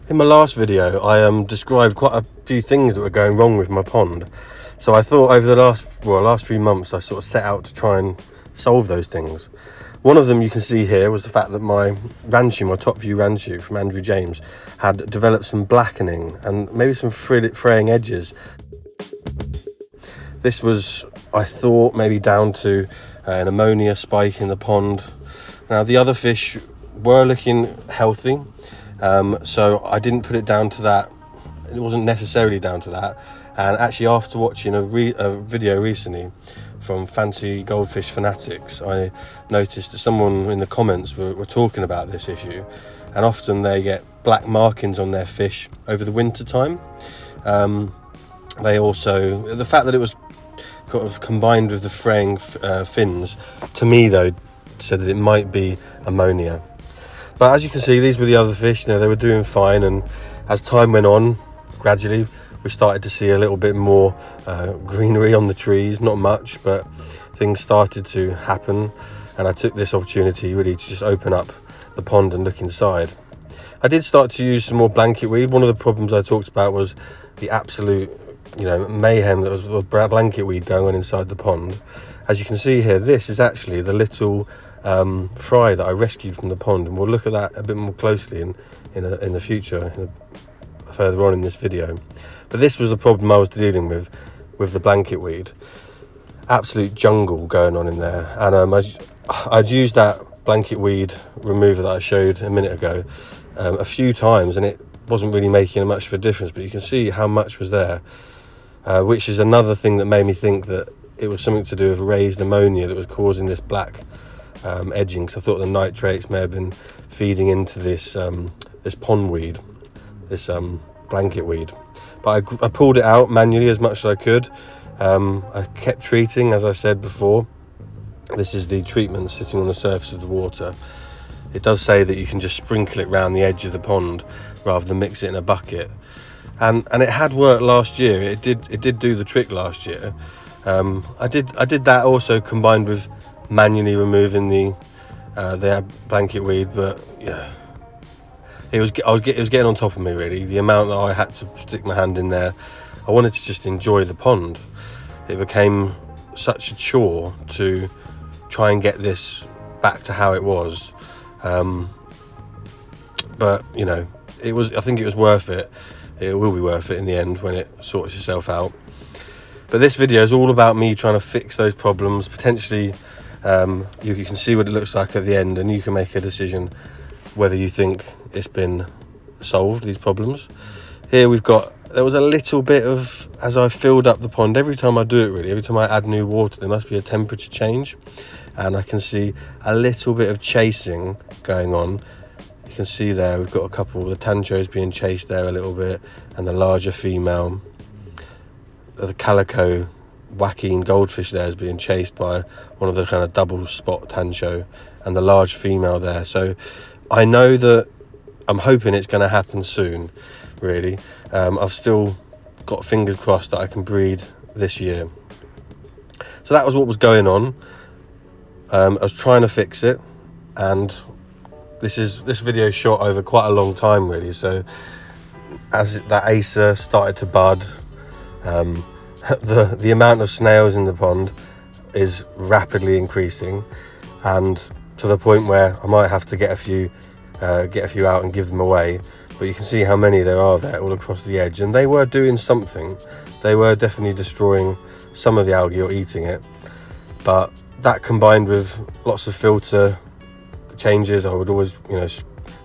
In my last video, I described quite a few things that were going wrong with my pond. So I thought over the last few months, I sort of set out to try and solve those things. One of them you can see here was the fact that my Ranchu, my top view Ranchu from Andrew James, had developed some blackening and maybe some fraying edges. This was, I thought, maybe down to an ammonia spike in the pond. Now the other fish were looking healthy, so I didn't put it down to that. It wasn't necessarily down to that. And actually, after watching a video recently from Fancy Goldfish Fanatics, I noticed that someone in the comments were talking about this issue, and often they get black markings on their fish over the winter time. They also, the fact that it was kind of combined with the fraying fins, to me though, said that it might be ammonia. But as you can see, these were the other fish. They were doing fine, and as time went on, gradually we started to see a little bit more greenery on the trees. Not much, but things started to happen, and I took this opportunity really to just open up the pond and look inside. I did start to use some more blanket weed. One of the problems I talked about was the absolute mayhem that was the blanket weed going on inside the pond. As you can see here, this is actually the little fry that I rescued from the pond, and we'll look at that a bit more closely in the future, further on in this video. But this was the problem I was dealing with the blanket weed. Absolute jungle going on in there, and I'd used that blanket weed remover that I showed a minute ago a few times, and it wasn't really making much of a difference, but you can see how much was there, which is another thing that made me think that it was something to do with raised ammonia that was causing this black edging. So I thought the nitrates may have been feeding into this pond weed, this blanket weed. But I pulled it out manually as much as I could. I kept treating, as I said before. This is the treatment sitting on the surface of the water. It does say that you can just sprinkle it around the edge of the pond rather than mix it in a bucket, and it had worked last year. It did do the trick last year. I did that also combined with manually removing the blanket weed, but it was getting on top of me really. The amount that I had to stick my hand in there, I wanted to just enjoy the pond. It became such a chore to try and get this back to how it was, but it was. I think it was worth it. It will be worth it in the end when it sorts itself out. But this video is all about me trying to fix those problems. Potentially, you can see what it looks like at the end, and you can make a decision whether you think it's been solved, these problems. Here there was a little bit of, as I filled up the pond, every time I do it really, every time I add new water, there must be a temperature change, and I can see a little bit of chasing going on. You can see there we've got a couple of the tanchos being chased there a little bit, and the larger female, the calico Joaquin goldfish there is being chased by one of the kind of double spot tancho, and the large female there. So I know that I'm hoping it's going to happen soon really. I've still got fingers crossed that I can breed this year. So that was what was going on. I was trying to fix it, and this video shot over quite a long time really. So as that Acer started to bud, the amount of snails in the pond is rapidly increasing, and to the point where I might have to get a few out and give them away. But you can see how many there are there all across the edge, and they were doing something. They were definitely destroying some of the algae or eating it, but that combined with lots of filter changes, I would always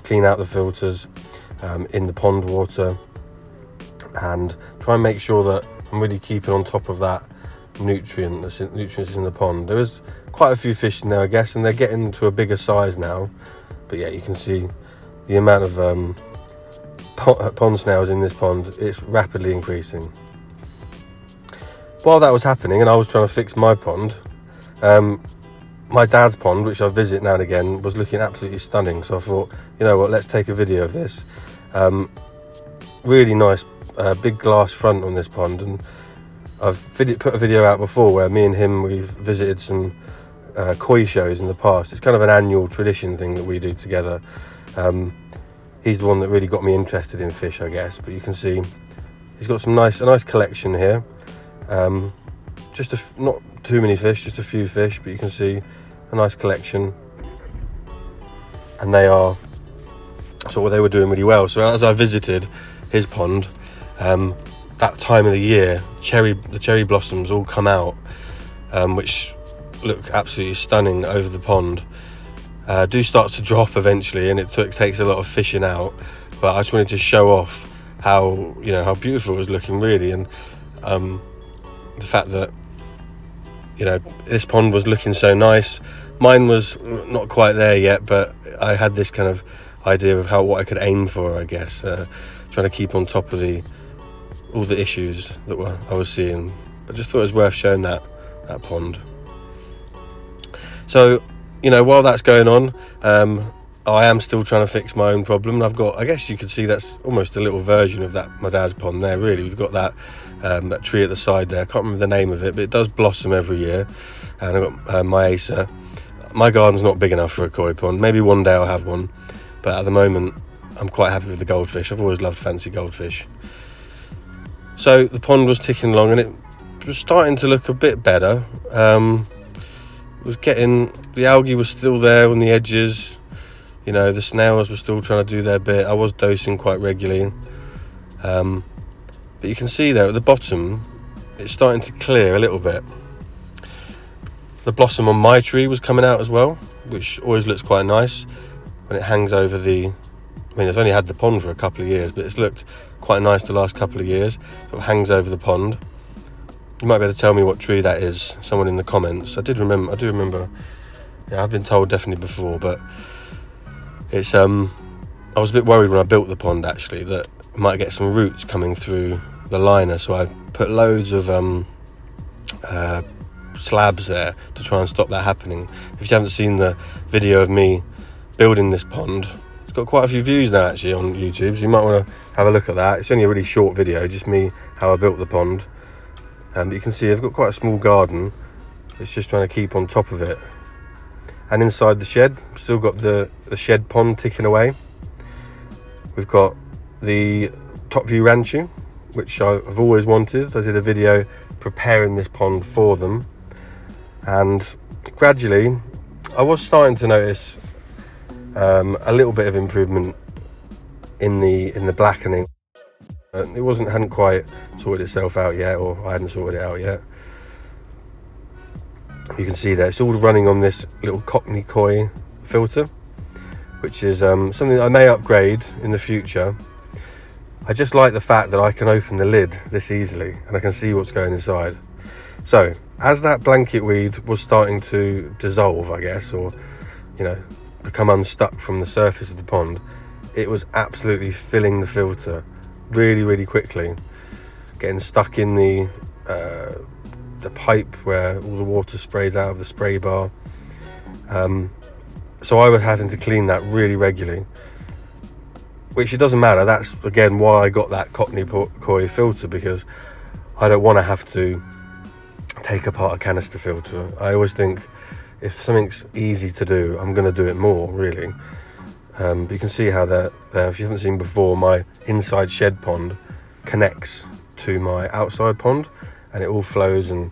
clean out the filters in the pond water and try and make sure that I'm really keeping on top of that nutrients in the pond. There is quite a few fish in there, I guess, and they're getting to a bigger size now. But yeah, you can see the amount of pond snails in this pond, it's rapidly increasing. While that was happening and I was trying to fix my pond, my dad's pond, which I visit now and again, was looking absolutely stunning. So I thought, you know what, let's take a video of this. Really nice big glass front on this pond, and I've put a video out before where me and him, we've visited some koi shows in the past. It's kind of an annual tradition thing that we do together. he's the one that really got me interested in fish, I guess. But you can see he's got a nice collection here. Not too many fish, just a few fish, but you can see a nice collection, and they were doing really well. So as I visited his pond, that time of the year, the cherry blossoms all come out, which look absolutely stunning over the pond. Do start to drop eventually, and it takes a lot of fishing out, but I just wanted to show off how beautiful it was looking, really. And the fact that this pond was looking so nice. Mine was not quite there yet, but I had this kind of idea of what I could aim for, I guess, trying to keep on top of all the issues that I was seeing. But just thought it was worth showing that pond. So while that's going on, I am still trying to fix my own problem. And I've got, I guess you could see that's almost a little version of my dad's pond there, really. We've got that tree at the side there. I can't remember the name of it, but it does blossom every year. And I've got my Acer. My garden's not big enough for a koi pond. Maybe one day I'll have one, but at the moment I'm quite happy with the goldfish. I've always loved fancy goldfish. So the pond was ticking along, and it was starting to look a bit better. The algae was still there on the edges. The snails were still trying to do their bit. I was dosing quite regularly. But you can see there at the bottom, it's starting to clear a little bit. The blossom on my tree was coming out as well, which always looks quite nice when it hangs over it's only had the pond for a couple of years, but it's looked quite nice the last couple of years. So it hangs over the pond. You might be able to tell me what tree that is, someone in the comments. I do remember. Yeah, I've been told definitely before, but it's I was a bit worried when I built the pond, actually, that I might get some roots coming through the liner, so I put loads of slabs there to try and stop that happening. If you haven't seen the video of me building this pond, it's got quite a few views now actually on YouTube, so you might want to have a look at that. It's only a really short video, just me how I built the pond. But you can see I've got quite a small garden. It's just trying to keep on top of it. And inside the shed, still got the shed pond ticking away. We've got the Top View Ranchu, which I've always wanted. I did a video preparing this pond for them, and gradually I was starting to notice a little bit of improvement in the blackening. It hadn't quite sorted itself out yet, or I hadn't sorted it out yet. You can see there it's all running on this little Cockney Koi filter, which is something that I may upgrade in the future. I just like the fact that I can open the lid this easily and I can see what's going inside. So as that blanket weed was starting to dissolve, I guess, or become unstuck from the surface of the pond, it was absolutely filling the filter really, really quickly, getting stuck in the pipe where all the water sprays out of the spray bar. So I was having to clean that really regularly, which it doesn't matter. That's again why I got that Cockney Koi filter, because I don't want to have to take apart a canister filter. I always think if something's easy to do, I'm going to do it more, really. But you can see how that if you haven't seen before, my inside shed pond connects to my outside pond, and it all flows and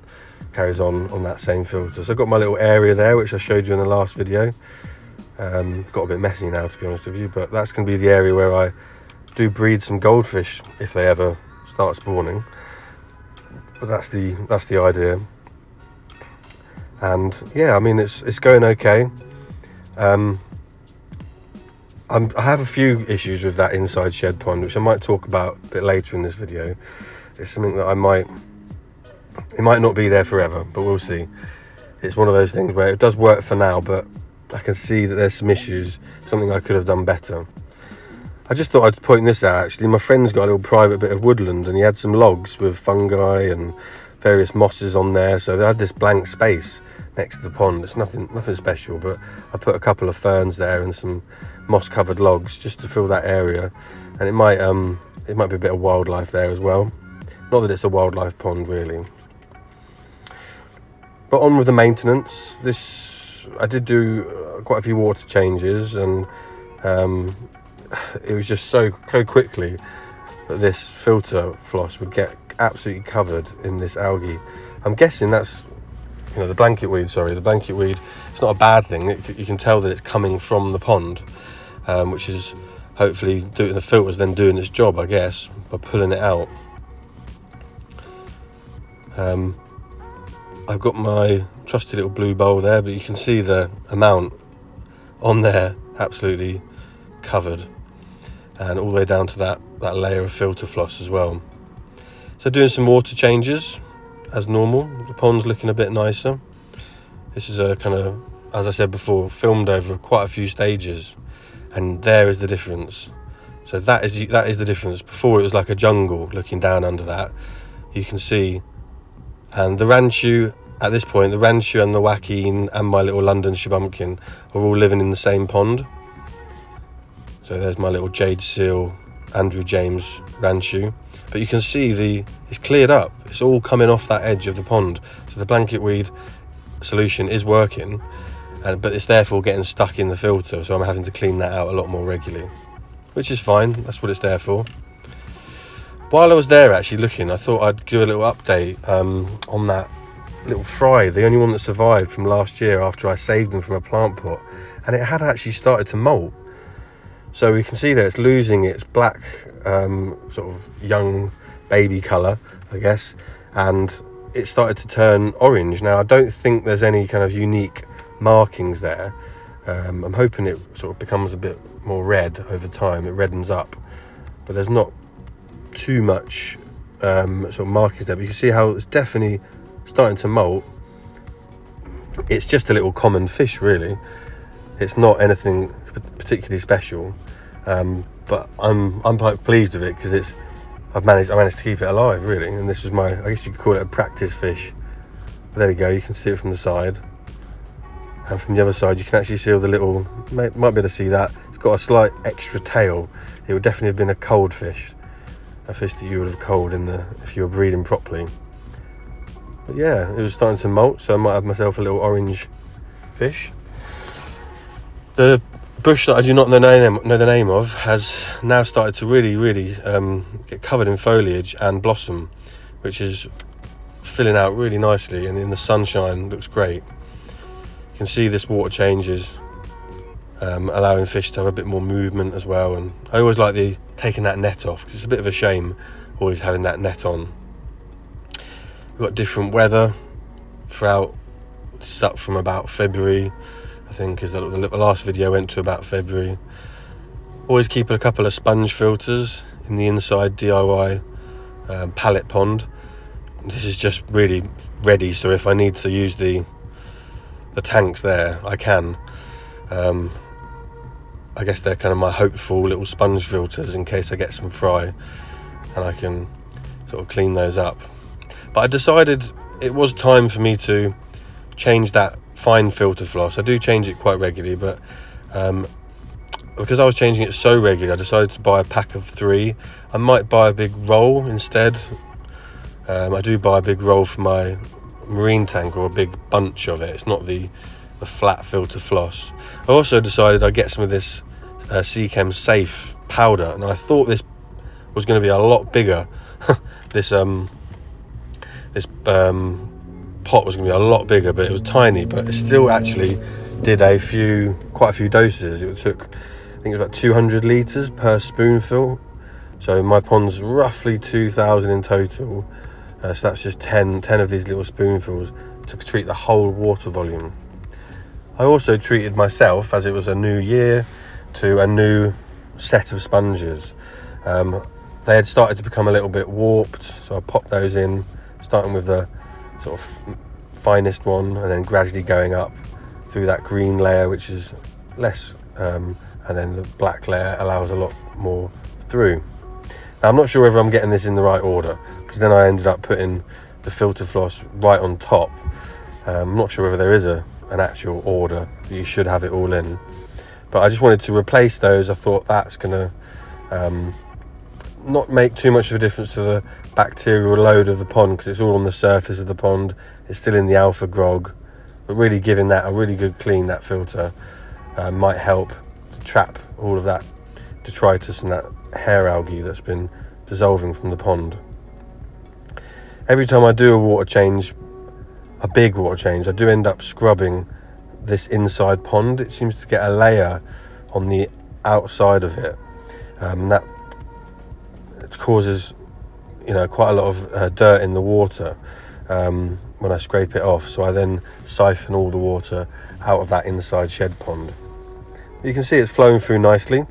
carries on that same filter. So I've got my little area there, which I showed you in the last video. Got a bit messy now, to be honest with you, but that's going to be the area where I do breed some goldfish if they ever start spawning. But that's the idea. And yeah, I mean it's going okay. I have a few issues with that inside shed pond, which I might talk about a bit later in this video. It's something that it might not be there forever, but we'll see. It's one of those things where it does work for now, but I can see that there's some issues, something I could have done better. I just thought I'd point this out, actually. My friend's got a little private bit of woodland, and he had some logs with fungi and various mosses on there, so they had this blank space next to the pond. It's nothing special, but I put a couple of ferns there and some moss covered logs just to fill that area, and it might be a bit of wildlife there as well. Not that it's a wildlife pond really. But on with the maintenance. I did do quite a few water changes, and it was just so quickly that this filter floss would get absolutely covered in this algae. I'm guessing that's, the blanket weed. Sorry, the blanket weed. It's not a bad thing. You can tell that it's coming from the pond, which is hopefully the filter's then doing its job, I guess, by pulling it out. I've got my trusty little blue bowl there, but you can see the amount on there absolutely covered, and all the way down to that layer of filter floss as well. So doing some water changes as normal. The pond's looking a bit nicer. This is a kind of, as I said before, filmed over quite a few stages, and there is the difference. So that is the difference. Before it was like a jungle looking down under that, you can see. And the Ranchu, at this point, the Ranchu and the Joaquin and my little London Shubumpkin are all living in the same pond. So there's my little Jade Seal Andrew James Ranchu. But you can see it's cleared up. It's all coming off that edge of the pond. So the blanket weed solution is working, but it's therefore getting stuck in the filter. So I'm having to clean that out a lot more regularly, which is fine. That's what it's there for. While I was there actually looking, I thought I'd do a little update on that little fry, the only one that survived from last year after I saved them from a plant pot, and it had actually started to molt. So we can see that it's losing its black sort of young baby colour, I guess, and it started to turn orange. Now I don't think there's any kind of unique markings there. I'm hoping it sort of becomes a bit more red over time, it reddens up, but there's not too much sort of markings there. But you can see how it's definitely starting to molt. It's just a little common fish, really. It's not anything particularly special, but I'm quite pleased with it because I managed to keep it alive, really. And this was I guess you could call it a practice fish. But there we go, you can see it from the side, and from the other side you can actually see all the little, might be able to see that it's got a slight extra tail. It would definitely have been a cold fish, a fish that you would have culled if you were breeding properly. But yeah, it was starting to molt, so I might have myself a little orange fish. The bush that I do not know the name of has now started to really get covered in foliage and blossom, which is filling out really nicely, and in the sunshine looks great. You can see this water changes, allowing fish to have a bit more movement as well. And I always like taking that net off, because it's a bit of a shame always having that net on. We've got different weather throughout. It's up from about February, I think, is the last video went to about February. Always keep a couple of sponge filters in the inside DIY pallet pond. This is just really ready, so if I need to use the tanks there, I can. I guess they're kind of my hopeful little sponge filters in case I get some fry, and I can sort of clean those up. But I decided it was time for me to change that fine filter floss. I do change it quite regularly, but because I was changing it so regularly, I decided to buy a pack of 3. I might buy a big roll instead. I do buy a big roll for my marine tank, or a big bunch of it. It's not the flat filter floss. I also decided I'd get some of this Seachem Safe powder, and I thought this was going to be a lot bigger. This pot was going to be a lot bigger, but it was tiny. But it still actually did quite a few doses. It took, I think it was about 200 litres per spoonful. So my pond's roughly 2,000 in total. So that's just 10 of these little spoonfuls to treat the whole water volume. I also treated myself, as it was a new year, to a new set of sponges. They had started to become a little bit warped, so I popped those in, starting with the sort of finest one, and then gradually going up through that green layer, which is less, and then the black layer allows a lot more through. Now, I'm not sure whether I'm getting this in the right order, because then I ended up putting the filter floss right on top. I'm not sure whether there is an actual order that you should have it all in, but I just wanted to replace those. I thought that's going to not make too much of a difference to the bacterial load of the pond, because it's all on the surface of the pond. It's still in the alpha grog, but really giving that a really good clean, that filter, might help to trap all of that detritus and that hair algae that's been dissolving from the pond. Every time I do a water change, a big water change, I do end up scrubbing this inside pond. It seems to get a layer on the outside of it, and that it causes, you know, quite a lot of dirt in the water when I scrape it off. So I then siphon all the water out of that inside shed pond. You can see it's flowing through nicely,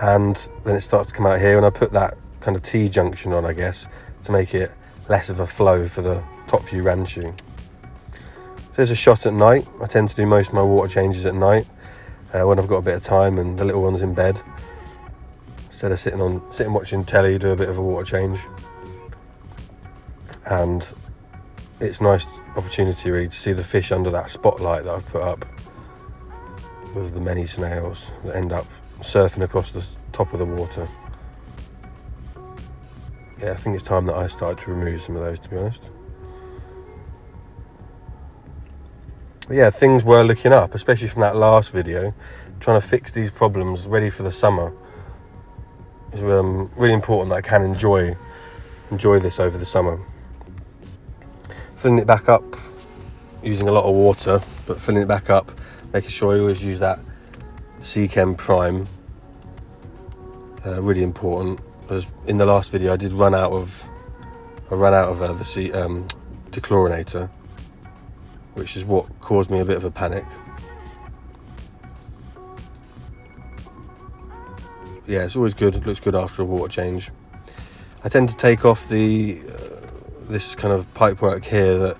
and then it starts to come out here, and I put that kind of T-junction on, I guess, to make it less of a flow for the top view ranchu. So there's a shot at night. I tend to do most of my water changes at night when I've got a bit of time and the little one's in bed. Instead of sitting watching telly, do a bit of a water change. And it's a nice opportunity really to see the fish under that spotlight that I've put up with the many snails that end up surfing across the top of the water. Yeah, I think it's time that I started to remove some of those, to be honest. But yeah, things were looking up, especially from that last video. Trying to fix these problems ready for the summer. It's really important that I can enjoy this over the summer. Filling it back up, using a lot of water, but filling it back up, making sure I always use that Seachem Prime. Really important. As in the last video, I ran out of the dechlorinator, which is what caused me a bit of a panic. Yeah, it's always good. It looks good after a water change. I tend to take off this kind of pipework here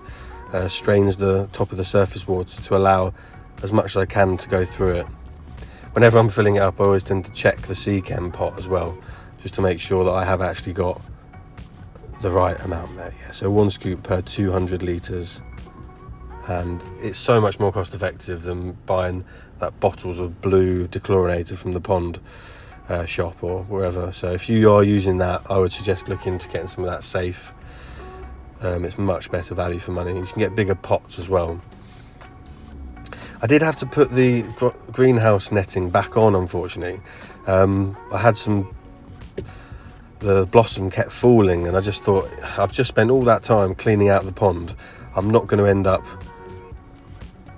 that strains the top of the surface water to allow as much as I can to go through it. Whenever I'm filling it up, I always tend to check the Seachem pot as well, just to make sure that I have actually got the right amount there. Yeah, so 1 scoop per 200 litres, and it's so much more cost effective than buying that bottles of blue dechlorinator from the pond shop or wherever. So if you are using that, I would suggest looking into getting some of that safe. It's much better value for money. You can get bigger pots as well. I did have to put the greenhouse netting back on, unfortunately. I had the blossom kept falling, and I just thought, I've just spent all that time cleaning out the pond. I'm not going to end up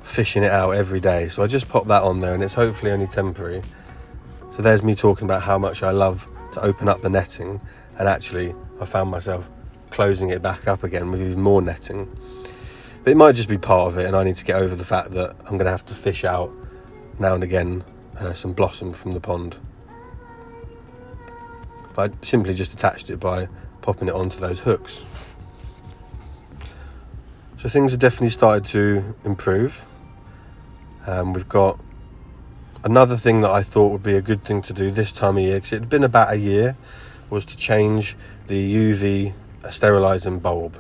fishing it out every day. So I just popped that on there, and it's hopefully only temporary. So there's me talking about how much I love to open up the netting, and actually I found myself closing it back up again with even more netting. But it might just be part of it, and I need to get over the fact that I'm going to have to fish out now and again some blossom from the pond. But I simply just attached it by popping it onto those hooks. So things have definitely started to improve. We've got another thing that I thought would be a good thing to do this time of year, because it had been about a year, was to change the UV sterilising bulb.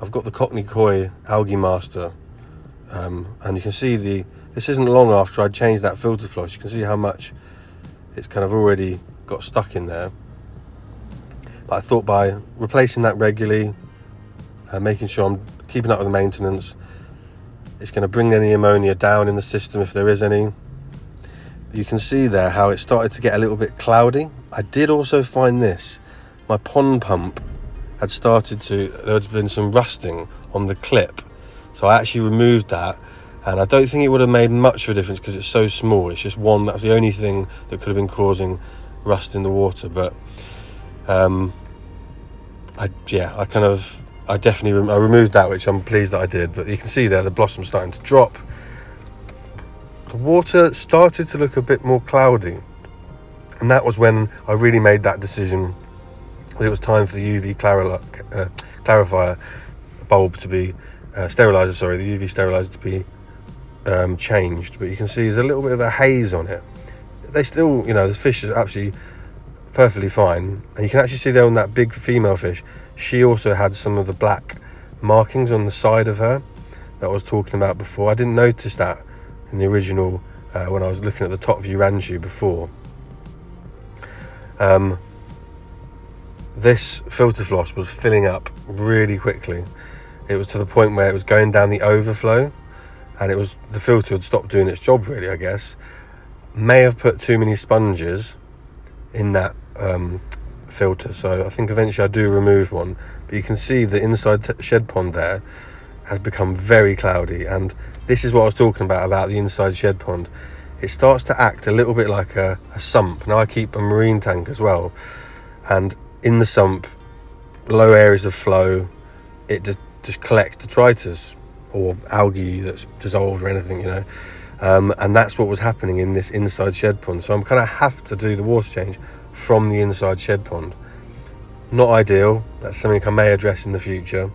I've got the Cockney Koi Algae Master, and you can see this isn't long after I changed that filter floss. You can see how much it's kind of already got stuck in there. But I thought by replacing that regularly, making sure I'm keeping up with the maintenance, it's going to bring any ammonia down in the system if there is any. You can see there how it started to get a little bit cloudy. I did also find this. My pond pump had there had been some rusting on the clip. So I actually removed that, and I don't think it would have made much of a difference because it's so small. It's just one, that's the only thing that could have been causing rust in the water. But I removed that, which I'm pleased that I did. But you can see there the blossom's starting to drop. The water started to look a bit more cloudy, and that was when I really made that decision that it was time for the UV clarifier bulb to be the UV sterilizer to be changed. But you can see there's a little bit of a haze on it. They still, the fish is absolutely perfectly fine, and you can actually see there on that big female fish, she also had some of the black markings on the side of her that I was talking about before. I didn't notice that in the original when I was looking at the top view ranchu before. This filter floss was filling up really quickly. It was to the point where it was going down the overflow, and the filter had stopped doing its job really, I guess. may have put too many sponges in that filter, so I think eventually I do remove one. But you can see the inside shed pond there has become very cloudy, and this is what I was talking about the inside shed pond. It starts to act a little bit like a sump. Now I keep a marine tank as well, and in the sump, low areas of flow, it just collects detritus or algae that's dissolved or anything, you know. And that's what was happening in this inside shed pond. So I'm kind of have to do the water change from the inside shed pond. Not ideal. That's something I may address in the future.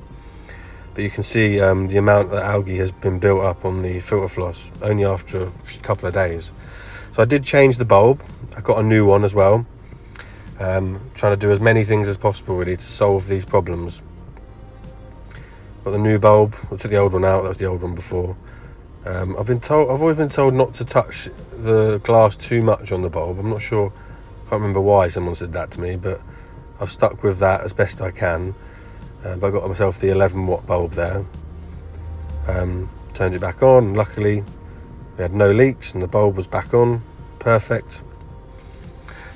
But you can see the amount that algae has been built up on the filter floss only after a couple of days. So I did change the bulb. I got a new one as well. Trying to do as many things as possible really to solve these problems. Got the new bulb. I took the old one out. That was the old one before. I've always been told not to touch the glass too much on the bulb. I'm not sure. I can't remember why someone said that to me, but I've stuck with that as best I can. But I got myself the 11 watt bulb there. Turned it back on. Luckily, we had no leaks and the bulb was back on. Perfect.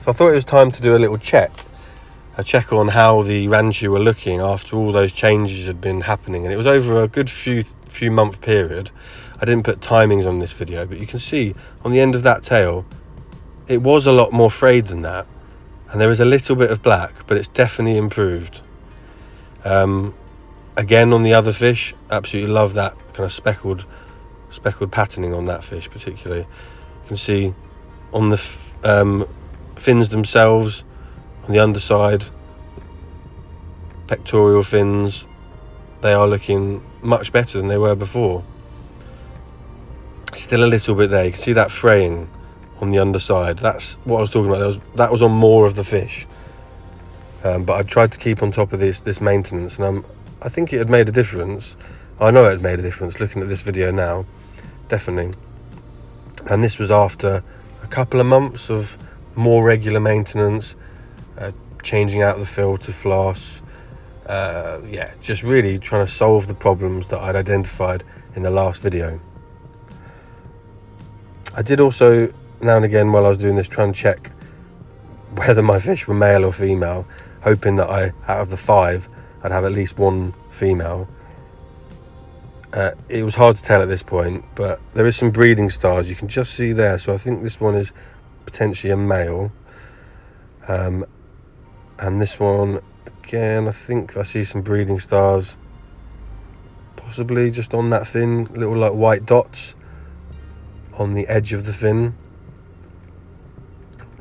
So I thought it was time to do a little check. A check on how the Ranchu were looking after all those changes had been happening. And it was over a good few month period. I didn't put timings on this video, but you can see on the end of that tail, it was a lot more frayed than that. And there is a little bit of black, but it's definitely improved. Again, on the other fish, absolutely love that kind of speckled patterning on that fish particularly. You can see on the fins themselves, on the underside, pectoral fins, they are looking much better than they were before. Still a little bit there. You can see that fraying on the underside. That's what I was talking about. That was on more of the fish. But I tried to keep on top of this maintenance, and I think it had made a difference. I know it had made a difference looking at this video now, definitely. And this was after a couple of months of more regular maintenance, changing out the filter floss, just really trying to solve the problems that I'd identified in the last video. I did also, now and again while I was doing this, try and check whether my fish were male or female, hoping that out of the 5, I'd have at least one female. It was hard to tell at this point, but there is some breeding stars you can just see there, so I think this one is potentially a male. And this one, again, I think I see some breeding stars, possibly just on that fin, little like white dots on the edge of the fin.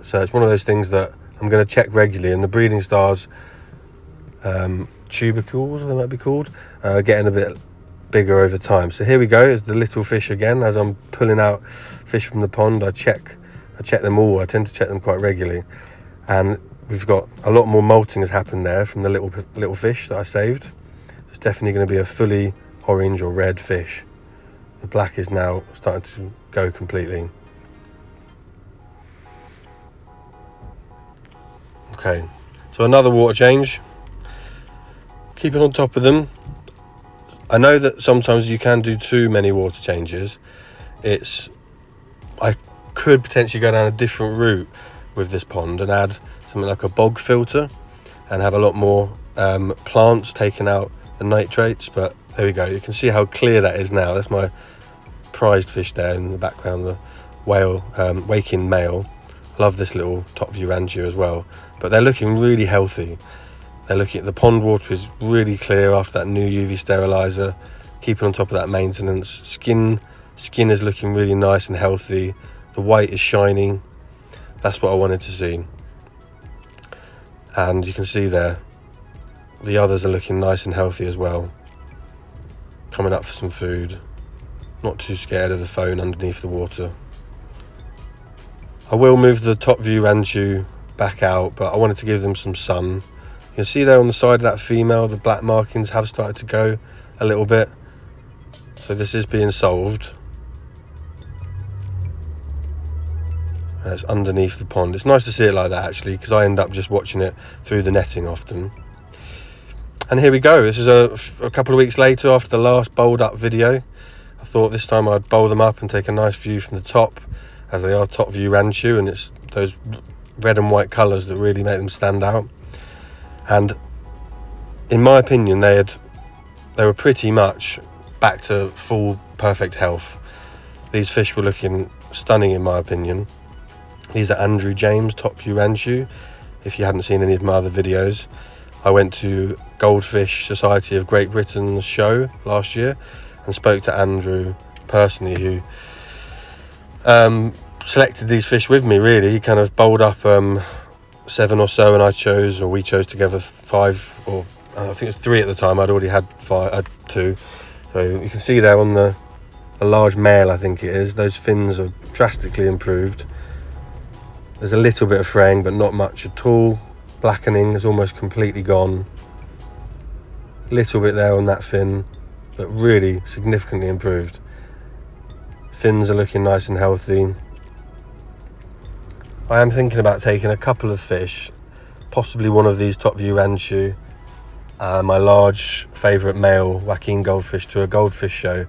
So it's one of those things that I'm going to check regularly, and the breeding stars, tubercles they might be called, getting a bit bigger over time. So here we go, it's the little fish again. As I'm pulling out fish from the pond, I check them all. I tend to check them quite regularly, and we've got a lot more molting has happened there from the little fish that I saved. It's definitely going to be a fully orange or red fish. The black is now starting to go completely. Okay, so another water change. Keeping on top of them. I know that sometimes you can do too many water changes. I could potentially go down a different route with this pond and add something like a bog filter and have a lot more plants taking out the nitrates, but there we go. You can see how clear that is now. That's my prized fish there in the background, the whale, waking male. Love this little top view Ranchu as well, but they're looking really healthy. They're looking at the pond water is really clear after that new UV sterilizer, keeping on top of that maintenance. Skin is looking really nice and healthy. The white is shining. That's what I wanted to see. And you can see there, the others are looking nice and healthy as well. Coming up for some food. Not too scared of the phone underneath the water. I will move the top view Ranchu back out, but I wanted to give them some sun. You can see there on the side of that female, the black markings have started to go a little bit. So this is being solved. And it's underneath the pond. It's nice to see it like that actually, because I end up just watching it through the netting often. And here we go. This is a couple of weeks later after the last bowled up video. I thought this time I'd bowl them up and take a nice view from the top as they are top view Ranchu, and it's those red and white colours that really make them stand out. And in my opinion, they were pretty much back to full perfect health. These fish were looking stunning in my opinion. These are Andrew James top view Ranchu. If you hadn't seen any of my other videos, I went to Goldfish Society of Great Britain's show last year and spoke to Andrew personally, who selected these fish with me. Really, he kind of bowled up 7 or so, and we chose together 5, or I think it was 3 at the time. I'd already had 2. So you can see there on the large male, I think it is, those fins are drastically improved. There's a little bit of fraying, but not much at all. Blackening is almost completely gone. Little bit there on that fin, but really significantly improved. Fins are looking nice and healthy. I am thinking about taking a couple of fish, possibly one of these top view Ranchu, my large favourite male Joaquin goldfish, to a goldfish show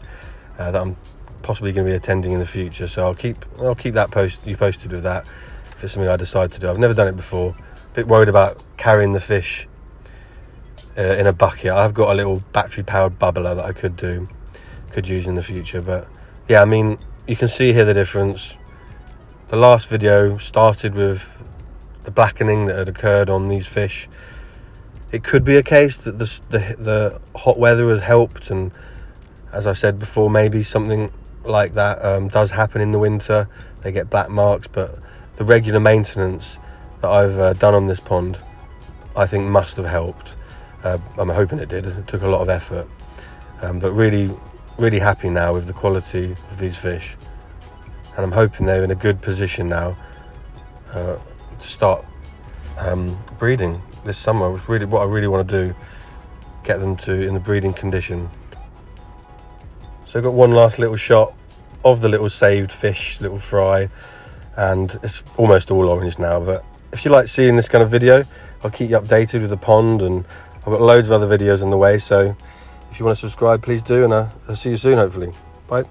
that I'm possibly going to be attending in the future. So I'll keep that you posted with that if it's something I decide to do. I've never done it before. A bit worried about carrying the fish in a bucket. I've got a little battery powered bubbler that I could use in the future. But yeah, I mean, you can see here the difference. The last video started with the blackening that had occurred on these fish. It could be a case that the hot weather has helped, and as I said before, maybe something like that does happen in the winter. They get black marks, but the regular maintenance that I've done on this pond, I think must have helped. I'm hoping it did. It took a lot of effort, but really happy now with the quality of these fish, and I'm hoping they're in a good position now to start breeding this summer. Which really what I really want to do, get them in the breeding condition. So I've got one last little shot of the little saved fish, little fry, and it's almost all orange now. But if you like seeing this kind of video, I'll keep you updated with the pond, and I've got loads of other videos on the way. So if you want to subscribe, please do, and I'll see you soon, hopefully. Bye.